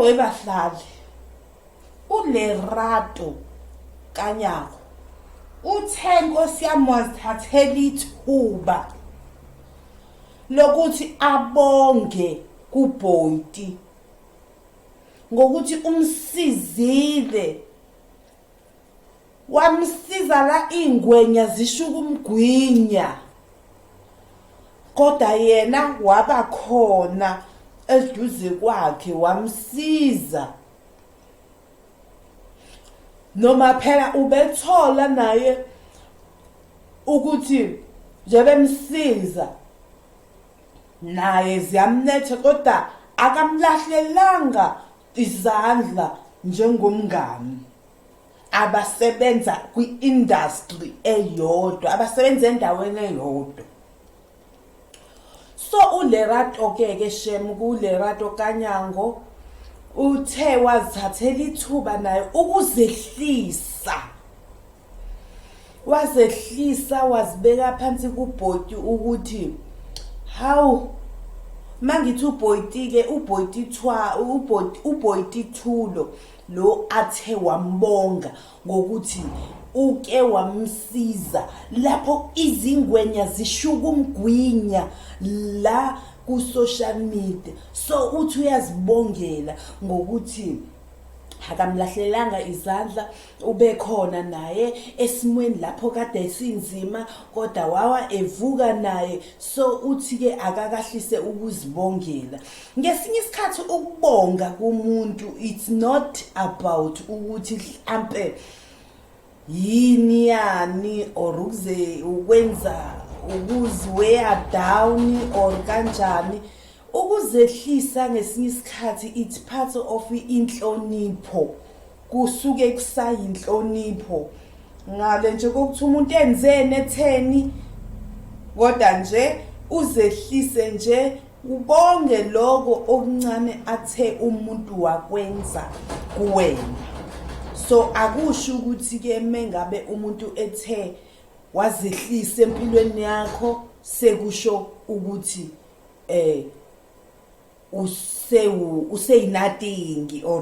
webahlali uLerato Kganyango uthe Nkosi yami wazithathela ithuba lokuthi abonge Kuboity ngokuthi umsizile, wamsiza la ingwenya zishuka umgwinya, kodwa yena waba khona eduze kwakhe wamsiza. Noma phela ubethola naye ukuthi njebemsiza naye ziyamnetha, kodwa akamlahlelanga izandla njengomngani. Abasebenza kwi-industry eyodwa, abasebenza endaweni eyodwa. So uLerato ke shem kuLerato Kganyango uthe wazithathela ithuba naye ukuzehlisa, wazehlisa wazibeka phansi kuBoity ukuthi hawu mangithi uBoity ke uBoity Thulo lo athe wambonga ngokuthi uke wamsiza lapho izingwenya zishuka umgwinya la ku social media. So uthi uyazibongela ngokuthi akamlahlelanga izandla, ubekhona naye esimweni lapho kade esinzima kodwa wawa evuka naye. So uthi ke akakahlise ukuzibongela. Ngesinye isikhathi ukubonga kumuntu, it's not about ukuthi mhlambe yini yani or ukuze ukwenza ukuzweya down or kanjani. Ukuzehlisa ngesinye isikhathi it's part of inhlonipho, kusuke kusayinhlonipho ngale nje kokuthi umuntu enzene etheni, kodwa nje uzehlise nje ubonge lokho okuncane athe umuntu wakwenza kuwena. So akusho ukuthi ke mengabe umuntu ethe wazehlisa empilweni yakho sekusho ukuthi nothing or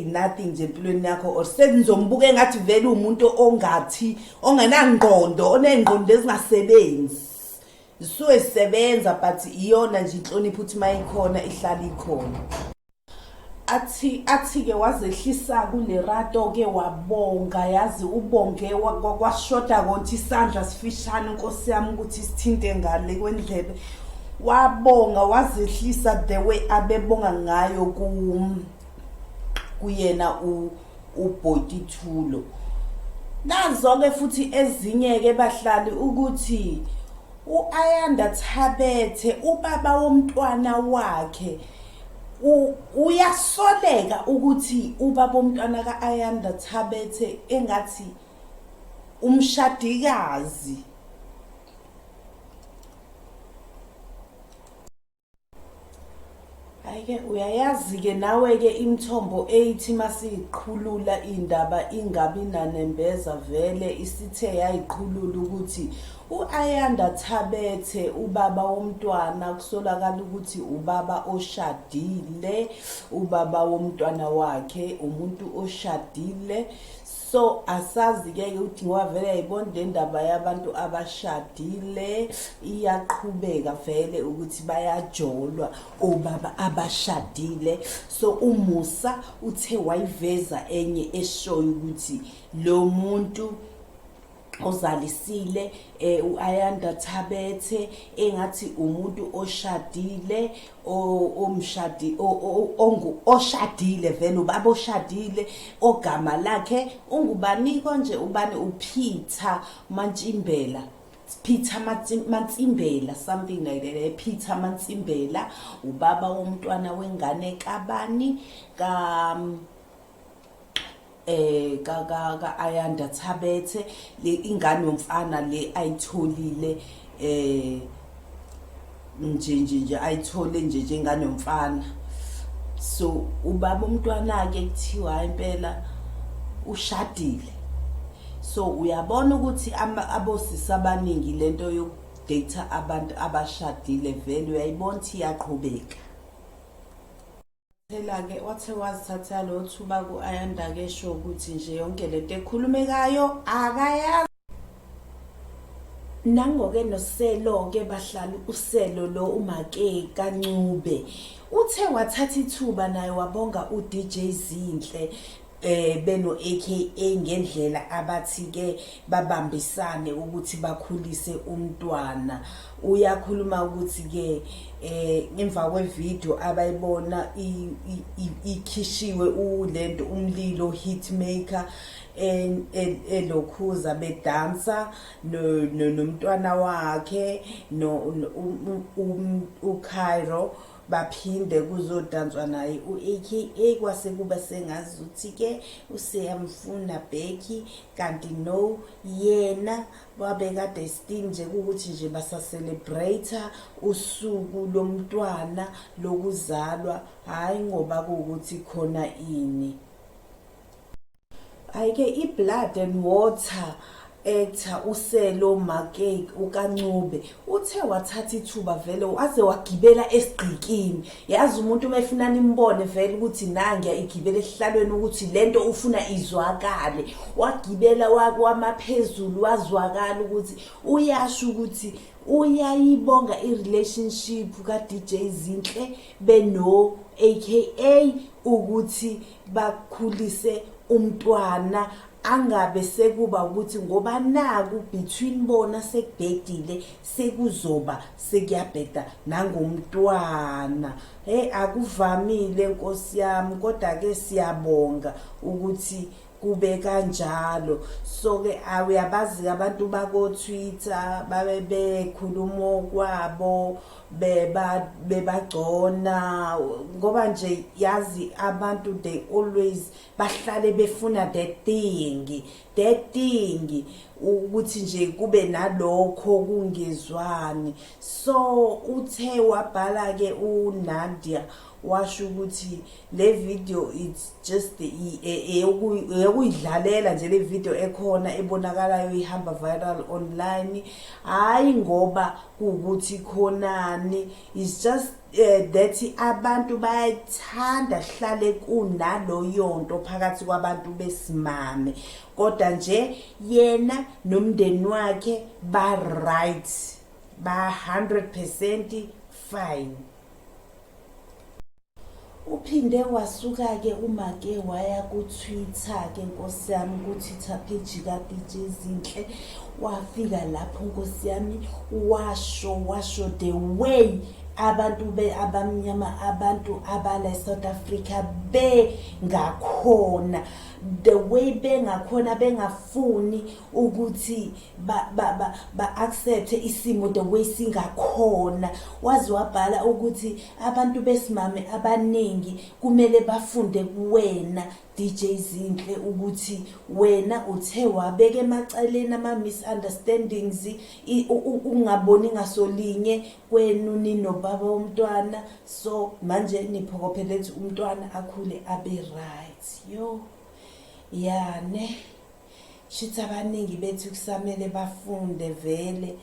nothing nje empilweni yakho, or senizombuka engathi vele umuntu ongathi ongenangqondo, onengqondo ezingasebenzi. So esebenza but iyona nje inhlonipho uthi mayikhona ihlala ikhona. Athi ke wazehlisa kuLerato ke wabonga, yazi ubonge kwashoda konke isandla sifishane Nkosi yami ukuthi sithinte ngale kwendlebe. Wabonga wazehlisa the way abebonga ngayo kuyena uBoity Thulo. Nazo ke futhi ezinye ke bahlali ukuthi uAyanda Thabethe ubaba womntwana wakhe uyasoleka ukuthi ubaba womntwana kaAyanda Thabethe engathi umshadikazi. Ayike uyayazi ke nawe ke imithombo eyithi masiqhulula indaba ingabi nanembeza vele isithe yayiqhulula ukuthi uAyanda Thabethe ubaba womntwana kusolakala ukuthi ubaba oshadile, ubaba womntwana wakhe umuntu oshadile. So asazi ke ukuthi ngwavele yayibona le ndaba yabantu abashadile iyaqhubeka vele ukuthi bayajolwa obaba abashadile. So uMusa uthe wayiveza enye eshoyo ukuthi lo muntu ozalisile uAyanda Thabethe engathi umuntu oshadile oshadile vele ubaba oshadile ogama lakhe ungubani konje ubani uPeter Mantsimbela, Peter Mantsimbela, something like that. Peter Mantsimbela ubaba womntwana wengane kabani ka Ayanda Thabethe, le ingane yomfana le ayitholile nje ayithole nje ingane yomfana. So ubaba umntwana ke kuthiwa impela ushadile. So uyabona ukuthi abosisi abaningi lento yokudata abantu abashadile vele uyayibona ukuthi iyaqhubeka. phela ke wathe wazithatha lo thuba ku-Kaayanda ke esho ukuthi nje yonke lento ekhulumekayo akayazi. Nangoke noSello ke bahlala uSello lo umake kancube uthe wathatha ithuba naye wabonga uDJ Zinhle beno aka ngendlela abathi ke babambisane ukuthi bakhulise umntwana. Uyakhuluma ukuthi ke emva kwevideo abayibona ikhishiwe ulento umlilo hitmaker elokhuza bedansa nomntwana wakhe uKairo baphinde kuzodanswa naye uAKA kwase kuba sengazi ukuthi ke useyamfuna Becky kanti no yena babekade sting nje ukuthi nje basa celebrate usuku lomntwana lokuzalwa hayi ngoba ukuthi khona ini. Ayike iBlood and Water actor uSello Makeke ukancube uthe wathatha ithuba vele waze wagibela esigqikini. Yazi umuntu umefuna nimbone vele ukuthi nangiya igibele ehlalweni ukuthi lento ufuna izwakale. Wagibela wakwamaphezulu wazwakala ukuthi uyasho ukuthi uyayibonga irelationship kaDJ Zinhle beno aka ukuthi bakhulise umntwana angabe sekuba ukuthi ngoba naku between bona sekubhedile sekuzoba sekuyabheda nangomntwana. Akuvamile Nkosi yami kodwa ke siyabonga ukuthi kube kanjalo. So ke uyabazi abantu bako Twitter babe bekhuluma kwabo bebagcona ngoba nje yazi abantu they always bahlale befuna that thing ukuthi nje kube nalokho kungezwani. So uthe wabhala ke uNadia washo ukuthi le video it's just eyokuyidlalela nje le video ekhona ebonakalayo ihamba viral online hayi ngoba ukuthi khonani. It's just that abantu bayathanda hlale kunalo yonto phakathi kwabantu besimame kodwa nje yena nomndeni wakhe ba right ba 100% fine. Uphinde wasuka ke umake waya ku Twitter ke Nkosi yami ku Twitter page ka DJ Zinhle wafika lapho Nkosi yami washo the way abantu abamnyama abantu abala South Africa ngakhona the way bengakhona bengafuni ukuthi ba accept isimo the way singakhona. Wazi wabhala ukuthi abantu besimame abaningi kumele bafunde kuwena DJ Zinhle ukuthi wena uthe wabeka emacaleni ama misunderstandings ungaboni ngasolinye kwenu ninobaba womntwana. So manje niphokophelele umntwana akhule abe right yo yane shithi abaningi bethu kusamele bafunde vele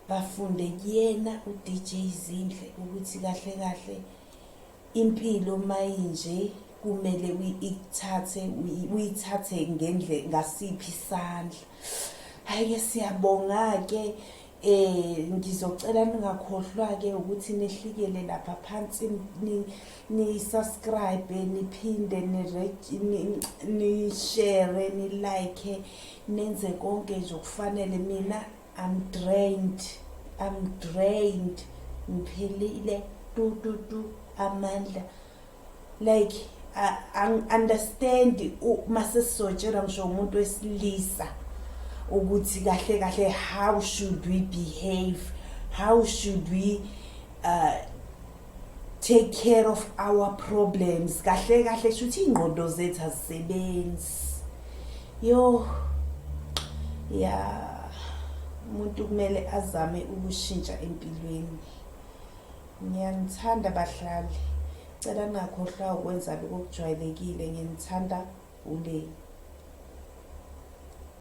bafunde kuyena uDJ Zinhle ukuthi kahle impilo manje kumele uyithathe ngendle ngasiphi isandla. Hayi siyabonga ke ngizocela ningakhohlwa ke ukuthi nehlikele lapha phansi ni subscribe niphinde ni share ni like nenze konke nje okufanele. Mina I'm drained ngiphelile tu amandla like I understand mase sojera ngisho umuntu wesilisa ukuthi kahle how should we behave, how should we take care of our problems kahle shuthi ingqondo zethu azisebenzi yo ya umuntu kumele azame ukushintsha empilweni. Ngiyanithanda bahlali cela ngakhohlwa ukwenza lokho kujwayelekile. Nginithanda ule